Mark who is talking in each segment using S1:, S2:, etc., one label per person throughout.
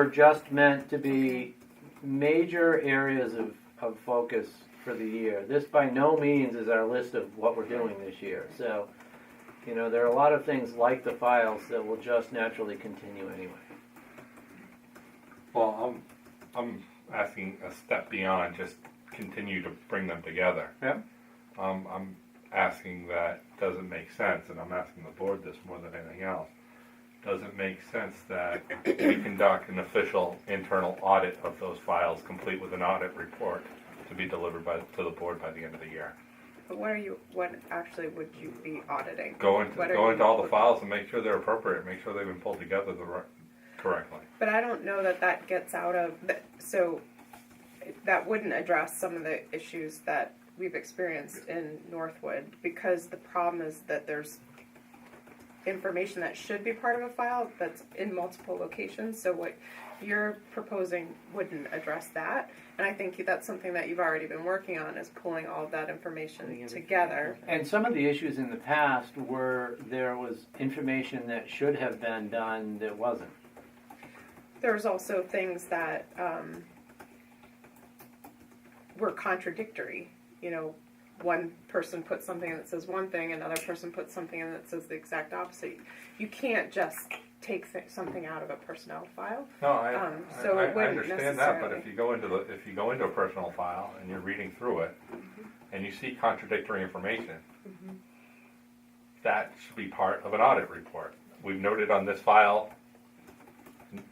S1: are just meant to be major areas of focus for the year. This by no means is our list of what we're doing this year. So, there are a lot of things like the files that will just naturally continue anyway.
S2: Well, I'm asking a step beyond just continue to bring them together.
S1: Yeah.
S2: I'm asking that does it make sense, and I'm asking the board this more than anything else. Does it make sense that we conduct an official internal audit of those files, complete with an audit report, to be delivered to the board by the end of the year?
S3: But what actually would you be auditing?
S2: Go into all the files and make sure they're appropriate, make sure they've been pulled together correctly.
S3: But I don't know that gets out of so that wouldn't address some of the issues that we've experienced in Northwood, because the problem is that there's information that should be part of a file that's in multiple locations. So what you're proposing wouldn't address that, and I think that's something that you've already been working on, is pulling all of that information together.
S1: And some of the issues in the past were there was information that should have been done that wasn't.
S3: There's also things that were contradictory. One person puts something in that says one thing, another person puts something in that says the exact opposite. You can't just take something out of a personnel file.
S2: No, I understand that, but
S3: necessarily.
S2: if you go into a personnel file and you're reading through it, and you see contradictory information, that should be part of an audit report. We've noted on this file,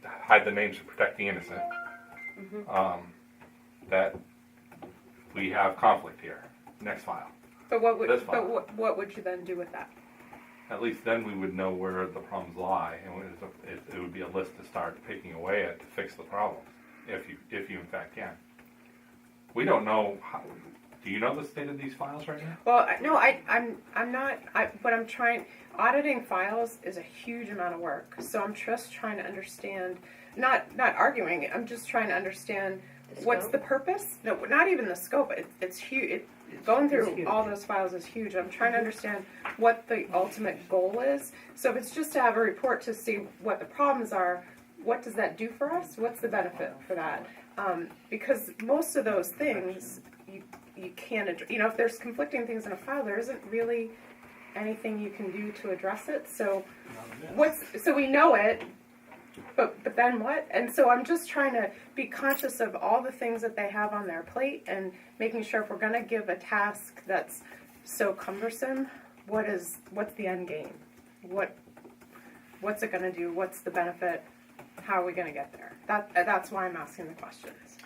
S2: hide the names to protect the innocent, that we have conflict here. Next file.
S3: But what would you then do with that?
S2: At least then we would know where the problems lie, and it would be a list to start picking away at to fix the problems, if you in fact can. We don't know. Do you know the state of these files right now?
S3: Well, no, I'm not. But I'm trying. Auditing files is a huge amount of work, so I'm just trying to understand. Not arguing. I'm just trying to understand what's the purpose. No, not even the scope. It's huge. Going through all those files is huge. I'm trying to understand what the ultimate goal is. So if it's just to have a report to see what the problems are, what does that do for us? What's the benefit for that? Because most of those things you can't address. If there's conflicting things in a file, there isn't really anything you can do to address it. So so we know it. But then what? And so I'm just trying to be conscious of all the things that they have on their plate, and making sure if we're going to give a task that's so cumbersome, what's the end game? What's it going to do? What's the benefit? How are we going to get there? That's why I'm asking the questions.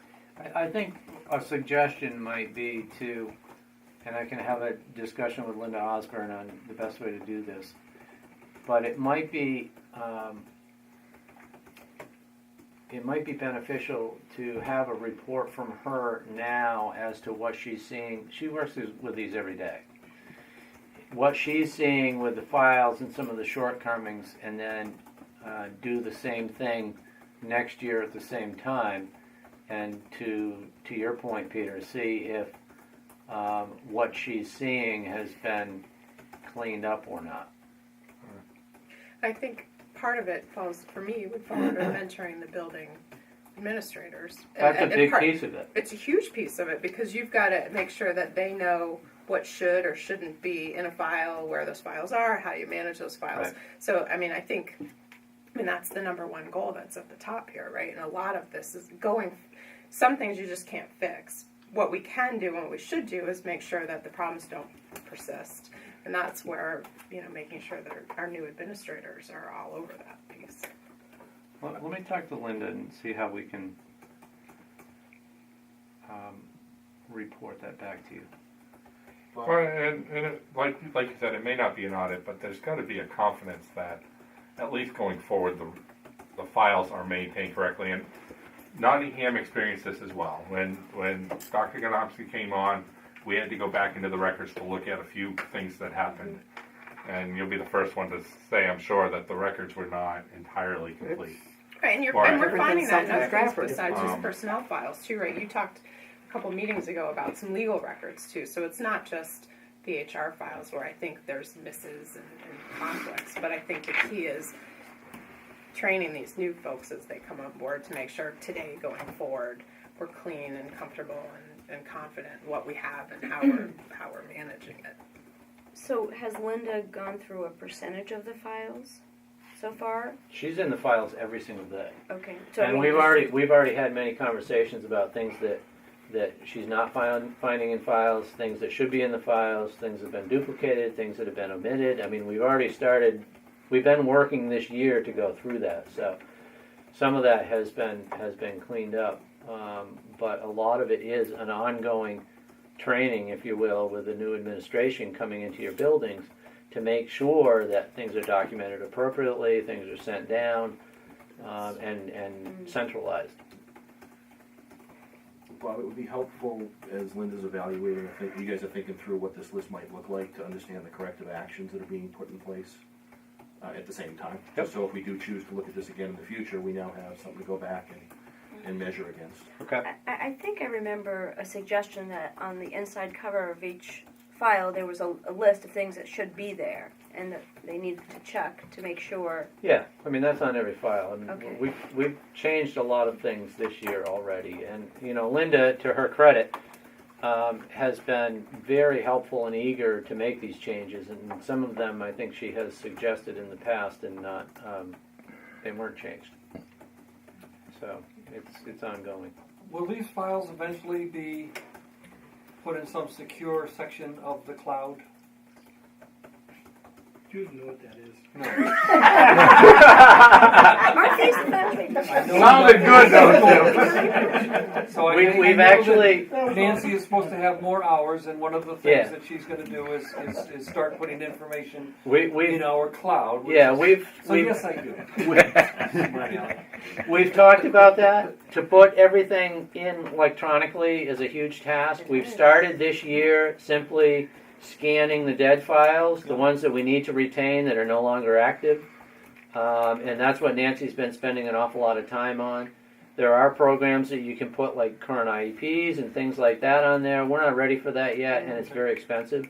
S1: I think a suggestion might be to, and I can have a discussion with Linda Osborne on the best way to do this, but it might be beneficial to have a report from her now as to what she's seeing. She works with these every day. What she's seeing with the files and some of the shortcomings, and then do the same thing next year at the same time. And to your point, Peter, see if what she's seeing has been cleaned up or not.
S3: I think part of it would fall under mentoring the building administrators.
S1: That's a big piece of it.
S3: It's a huge piece of it, because you've got to make sure that they know what should or shouldn't be in a file, where those files are, how you manage those files. Right. So, I think that's the number one goal that's at the top here, right? And a lot of this is some things you just can't fix. What we can do and what we should do is make sure that the problems don't persist. And that's where, making sure that our new administrators are all over that piece.
S1: Well, let me talk to Linda and see how we can report that back to you.
S2: Well, and it, like you said, it may not be an audit, but there's got to be a confidence that, at least going forward, the files are maintained correctly. And Nottingham experienced this as well. When Dr. Ganowski came on, we had to go back into the records to look at a few things that happened. And you'll be the first one to say, I'm sure, that the records were not entirely complete.
S3: Right, and we're finding that in other things besides just personnel files too, right? You talked a couple meetings ago about some legal records too, so it's not just the HR files where I think there's misses and conflicts, but I think the key is training these new folks as they come on board to make sure today going forward we're clean and comfortable and confident in what we have and how we're managing it.
S4: So has Linda gone through a percentage of the files so far?
S1: She's in the files every single day.
S4: Okay. So
S1: And we've already had many conversations about things that she's not finding in files, things that should be in the files, things that have been duplicated, things that have been omitted. I mean, we've been working this year to go through that. So some of that has been cleaned up, but a lot of it is an ongoing training, if you will, with the new administration coming into your buildings to make sure that things are documented appropriately, things are sent down, and centralized.
S5: Bob, it would be helpful as Linda's evaluating, I think you guys are thinking through what this list might look like to understand the corrective actions that are being put in place at the same time.
S1: Yep.
S5: So if we do choose to look at this again in the future, we now have something to go back and measure against.
S1: Okay.
S4: I think I remember a suggestion that on the inside cover of each file there was a list of things that should be there and that they needed to check to make sure.
S1: Yeah, I mean that's on every file. I mean,
S4: Okay.
S1: we've changed a lot of things this year already, and Linda, to her credit, has been very helpful and eager to make these changes, and some of them I think she has suggested in the past, and not they weren't changed. So it's ongoing.
S6: Will these files eventually be put in some secure section of the cloud?
S7: Do you know what that is?
S4: Aren't these the factory?
S2: Sounded good though, Tim.
S6: So
S1: We've actually.
S6: Nancy is supposed to have more hours, and one of the
S1: Yeah.
S6: things that she's going to do is start putting information
S1: We
S6: in our cloud. which
S1: yeah
S6: is-
S1: we've
S6: So
S1: we've,
S6: yes, I do.
S1: we've talked about that. To put everything in electronically is a huge task. We've started this year simply scanning the dead files, the ones that we need to retain that are no longer active, and that's what Nancy's been spending an awful lot of time on. There are programs that you can put like current IEPs and things like that on there. We're not ready for that yet, and it's very expensive.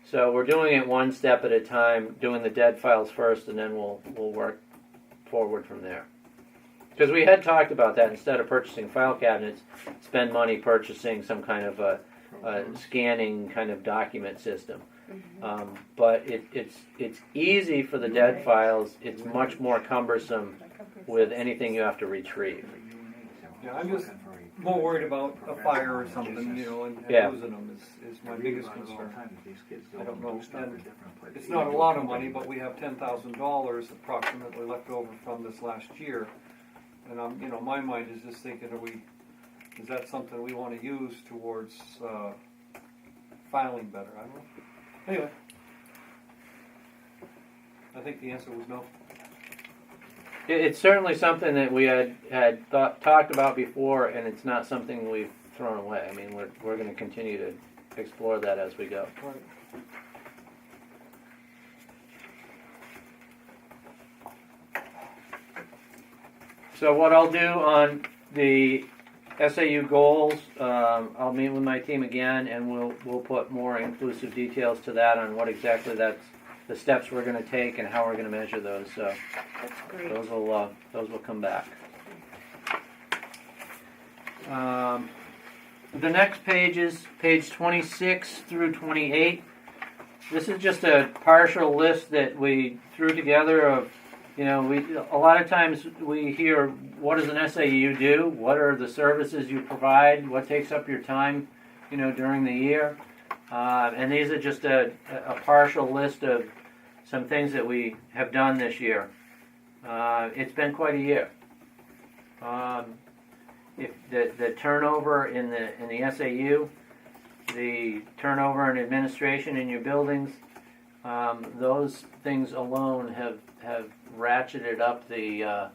S1: So we're doing it one step at a time, doing the dead files first, and then we'll work forward from there. Because we had talked about that, instead of purchasing file cabinets, spend money purchasing some kind of a scanning kind of document system. But it's easy for the dead files. It's much more cumbersome with anything you have to retrieve.
S6: Yeah, I'm just more worried about a fire or something, and
S1: Yeah.
S6: losing them is my biggest concern. I don't know. And it's not a lot of money, but we have $10,000 approximately left over from this last year, and my mind is just thinking, is that something we want to use towards filing better? I don't know. Anyway, I think the answer was no.
S1: It's certainly something that we had talked about before, and it's not something we've thrown away. I mean, we're going to continue to explore that as we go.
S6: Right.
S1: So what I'll do on the SAU goals, I'll meet with my team again, and we'll put more inclusive details to that on what exactly that's the steps we're going to take and how we're going to measure those. So
S4: That's great.
S1: those will come back. The next page is page 26 through 28. This is just a partial list that we threw together of, a lot of times we hear, what does an SAU do? What are the services you provide? What takes up your time, during the year? And these are just a partial list of some things that we have done this year. It's been quite a year. If the turnover in the SAU, the turnover in administration in your buildings, those things alone have ratcheted up the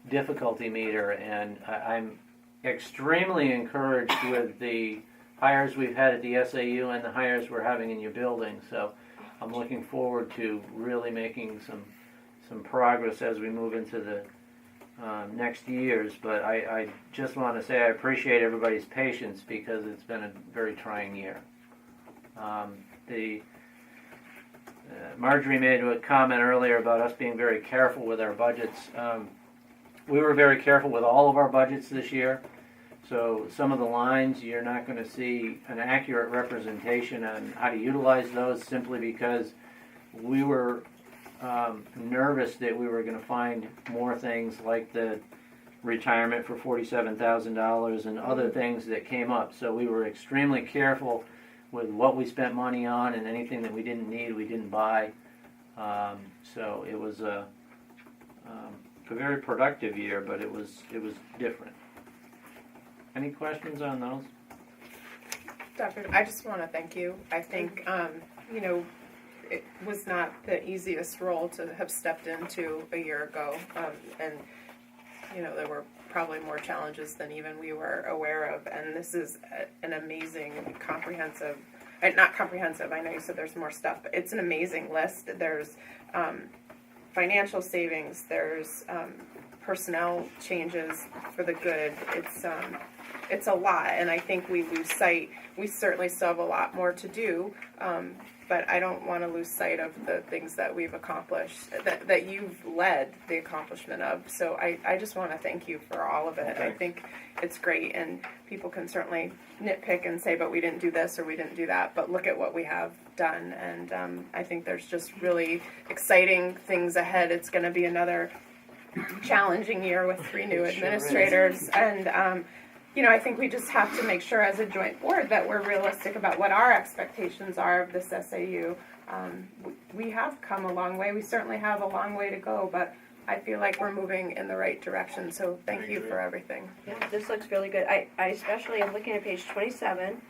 S1: difficulty meter, and I'm extremely encouraged with the hires we've had at the SAU and the hires we're having in your building. So I'm looking forward to really making some progress as we move into the next years. But I just want to say I appreciate everybody's patience, because it's been a very trying year. Marjorie made a comment earlier about us being very careful with our budgets. we were very careful with all of our budgets this year. So some of the lines, you're not going to see an accurate representation on how to utilize those, simply because we were nervous that we were going to find more things like the retirement for $47,000 and other things that came up. So we were extremely careful with what we spent money on, and anything that we didn't need, we didn't buy. So it was a very productive year, but it was different. Any questions on those?
S3: Dr. I just want to thank you. I think, it was not the easiest role to have stepped into a year ago. And, there were probably more challenges than even we were aware of. And this is an amazing, comprehensive, not comprehensive, I know you said there's more stuff, but it's an amazing list. There's financial savings, there's personnel changes for the good. It's a lot, and I think we lose sight. We certainly still have a lot more to do, but I don't want to lose sight of the things that we've accomplished, that you've led the accomplishment of. So I just want to thank you for all of it. I think it's great, and people can certainly nitpick and say, but we didn't do this or we didn't do that, but look at what we have done, and I think there's just really exciting things ahead. It's going to be another challenging year with 3 new administrators, and I think we just have to make sure as a joint board that we're realistic about what our expectations are of this SAU. We have come a long way. We certainly have a long way to go, but I feel like we're moving in the right direction, so thank you for everything.
S4: Yeah, this looks really good. I especially am looking at page 27,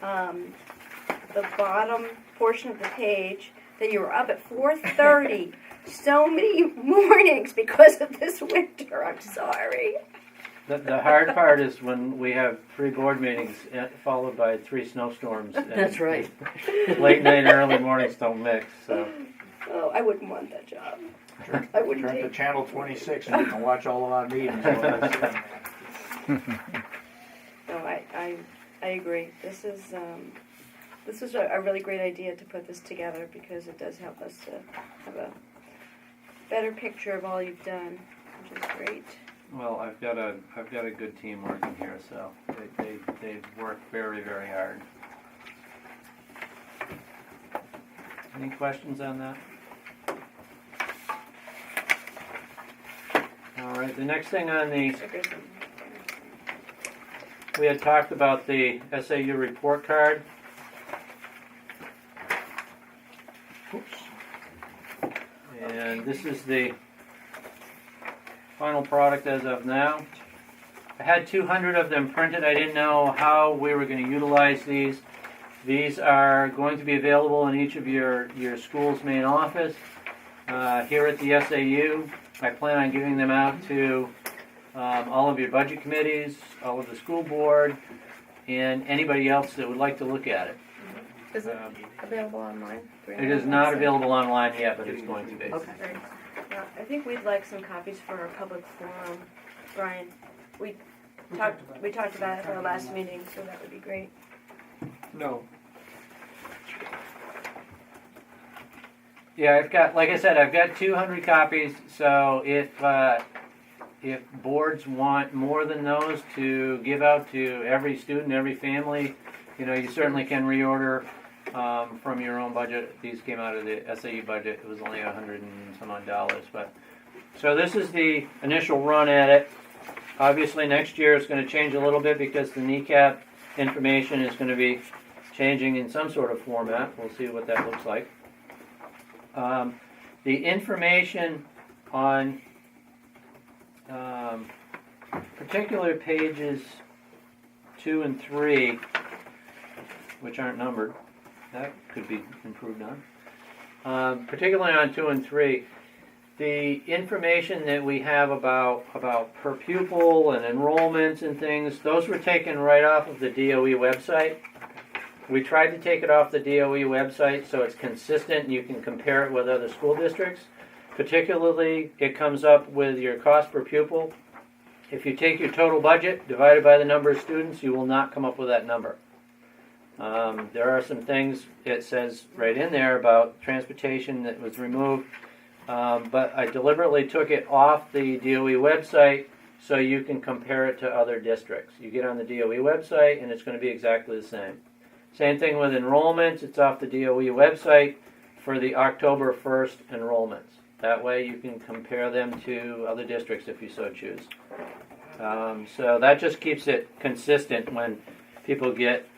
S4: the bottom portion of the page, that you were up at 4:30 so many mornings because of this winter. I'm sorry.
S1: The hard part is when we have 3 board meetings followed by 3 snowstorms.
S4: That's right.
S1: Late night and early mornings don't mix. So.
S4: Oh, I wouldn't want that job. I wouldn't
S7: Turn to
S4: take.
S7: channel 26 and you can watch all of our meetings.
S4: No, I agree. This is a really great idea to put this together, because it does help us to have a better picture of all you've done, which is great.
S1: Well, I've got a good team working here, so they've worked very, very hard. Any questions on that? All right. The next thing on the we had talked about the SAU report card. Oops. And this is the final product as of now. I had 200 of them printed. I didn't know how we were going to utilize these. These are going to be available in each of your school's main office. Here at the SAU, I plan on giving them out to all of your budget committees, all of the school board, and anybody else that would like to look at it.
S3: Is it available online?
S1: It is not available online yet, but it's going to be.
S4: Okay. Yeah, I think we'd like some copies for our public forum, Brian. We talked about it at our last meeting, so that would be great.
S6: No.
S1: Yeah, like I said, I've got 200 copies. So if boards want more than those to give out to every student, every family, you certainly can reorder from your own budget. These came out of the SAU budget. It was only $100 and some odd dollars. But so this is the initial run at it. Obviously, next year it's going to change a little bit because the kneecap information is going to be changing in some sort of format. We'll see what that looks like. The information on particular pages 2 and 3, which aren't numbered, that could be improved on. Particularly on 2 and 3, the information that we have about per pupil and enrollments and things, those were taken right off of the DOE website. We tried to take it off the DOE website so it's consistent and you can compare it with other school districts. Particularly, it comes up with your cost per pupil. If you take your total budget divided by the number of students, you will not come up with that number. There are some things it says right in there about transportation that was removed. but I deliberately took it off the DOE website so you can compare it to other districts. You get on the DOE website and it's going to be exactly the same. Same thing with enrollments. It's off the DOE website for the October 1st enrollments. That way you can compare them to other districts if you so choose. So that just keeps it consistent when people get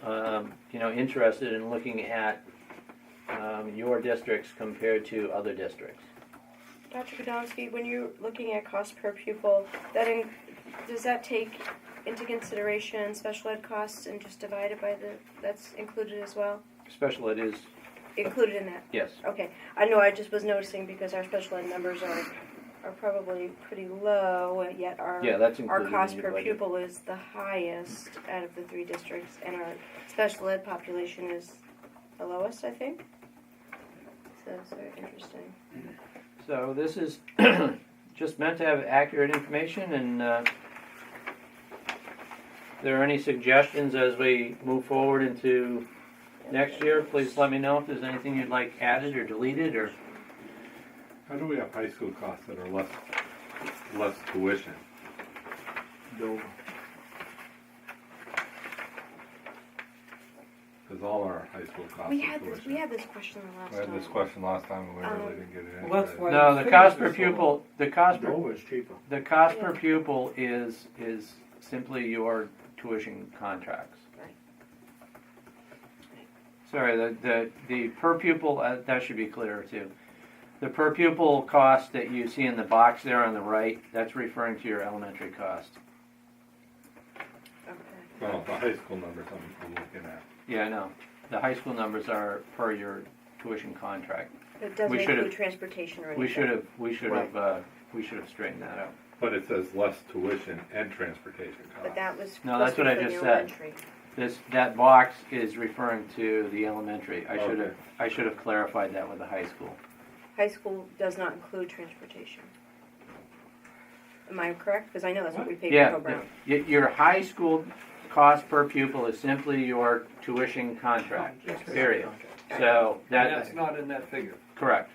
S1: interested in looking at your districts compared to other districts.
S4: Dr. Podolsky, when you're looking at cost per pupil, does that take into consideration special ed costs and just divide it by that's included as well?
S1: Special ed is,
S4: Included in that?
S1: yes.
S4: Okay. I know I just was noticing because our special ed numbers are probably pretty low, yet
S1: Yeah, that's
S4: our
S1: included
S4: cost
S1: in
S4: per
S1: your budget.
S4: pupil is the highest out of the 3 districts, and our special ed population is the lowest, I think. So it's very interesting.
S1: So this is just meant to have accurate information, and if there are any suggestions as we move forward into next year, please let me know if there's anything you'd like added or deleted or.
S2: How do we have high school costs that are less tuition?
S7: Dover.
S2: Because all our high school costs
S4: We
S2: are
S4: had
S2: tuition.
S4: this question the last
S2: We had
S4: time.
S2: this question last time and we really didn't get it in.
S6: Well, that's why-
S1: No, the
S6: figures
S1: cost
S6: are
S1: per
S6: so
S1: pupil, the cost per
S7: Dover's cheaper.
S1: The cost per
S4: Yeah.
S1: pupil is simply your tuition contracts.
S4: Right.
S1: Sorry, the per pupil, that should be clearer too. The per pupil cost that you see in the box there on the right, that's referring to your elementary cost.
S4: Okay.
S2: Well, the high school numbers I'm looking at.
S1: Yeah, I know. The high school numbers are per your tuition contract.
S4: It doesn't
S1: We should've-
S4: include transportation or anything.
S1: We should have straightened that out.
S2: But it says less tuition and transportation costs.
S4: But that was
S1: No, that's
S4: supposed to be
S1: what I
S4: for the
S1: just said.
S4: elementary.
S1: That box is referring to the elementary.
S2: Okay.
S1: I should have clarified that with the high school.
S4: High school does not include transportation. Am I correct? Because I know that's what we pay for
S1: Yeah,
S4: Hill Brown.
S1: your high school cost per pupil is simply your tuition contract, period. So
S6: And that's
S1: that's
S6: not in that figure.
S1: correct.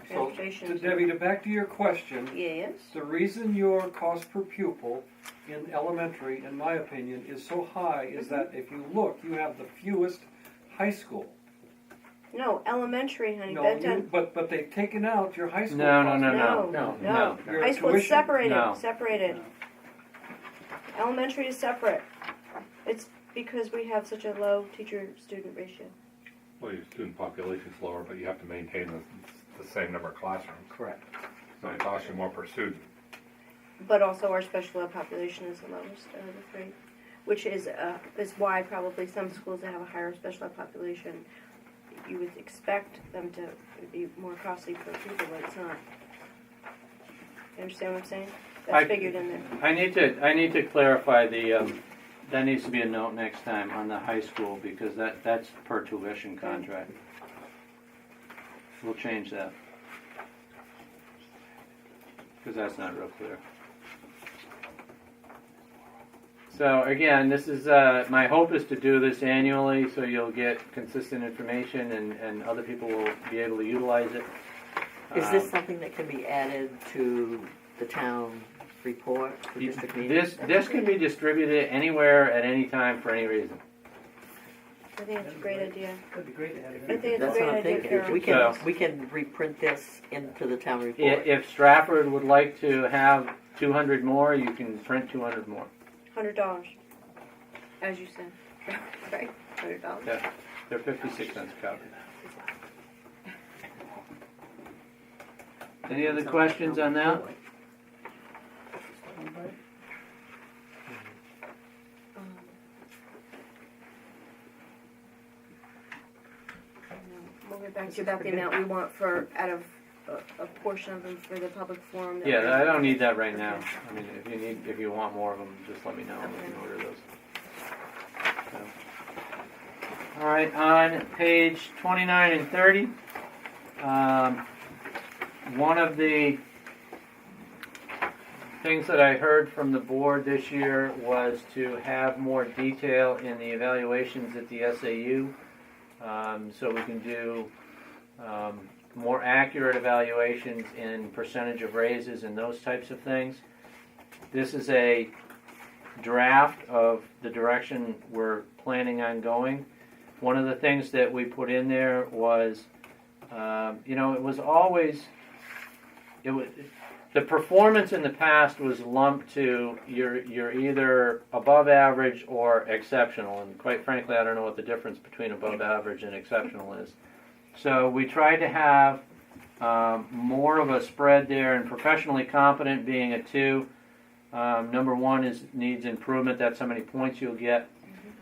S6: So,
S4: Transportation
S6: to
S4: is-
S6: Debbie, back to your question,
S4: Yes.
S6: the reason your cost per pupil in elementary, in my opinion, is so high is that if you look, you have the fewest high school.
S4: No, elementary, honey.
S6: No,
S4: Benton.
S6: but they've taken out your high school.
S1: No,
S6: cost.
S4: No.
S6: Your
S4: High school is
S6: tuition.
S4: separated.
S1: No.
S4: Separated. Elementary is separate. It's because we have such a low teacher-student ratio.
S2: Well, your student population's lower, but you have to maintain the same number of classrooms.
S7: Correct.
S2: So it costs you more per student.
S4: But also our special ed population is the lowest of the 3, which is why probably some schools that have a higher special ed population, you would expect them to be more costly per pupil, but it's not. You understand what I'm saying? That's figured in there.
S1: I need to clarify that needs to be a note next time on the high school because that's per tuition contract. We'll change that. Because that's not real clear. So again, this is my hope is to do this annually so you'll get consistent information and other people will be able to utilize it.
S8: Is this something that can be added to the town report for district meetings?
S1: This can be distributed anywhere at any time for any reason.
S4: I think it's a great idea.
S7: That'd be great to have
S4: I
S7: it.
S4: think it's a
S8: That's what
S4: great
S8: I'm
S4: idea,
S8: thinking.
S4: Carol.
S8: We can reprint this into the town report.
S1: If Stratford would like to have 200 more, you can print 200 more.
S4: $100, as you said. Right? $100.
S1: Yeah, they're 56 cents a copy. Any other questions on that?
S4: We'll get back to you about the amount we want for, out of a portion of them for the public forum. that
S1: Yeah,
S4: we're-
S1: I don't need that right now. I mean, if you want more of them, just let me know and we can order those. So. All right, on page 29 and 30, one of the things that I heard from the board this year was to have more detail in the evaluations at the SAU, so we can do more accurate evaluations in percentage of raises and those types of things. This is a draft of the direction we're planning on going. One of the things that we put in there was, it was always, the performance in the past was lumped to you're either above average or exceptional, and quite frankly, I don't know what the difference between above average and exceptional is. So we tried to have more of a spread there, and professionally competent being a 2. Number 1 is needs improvement. That's how many points you'll get.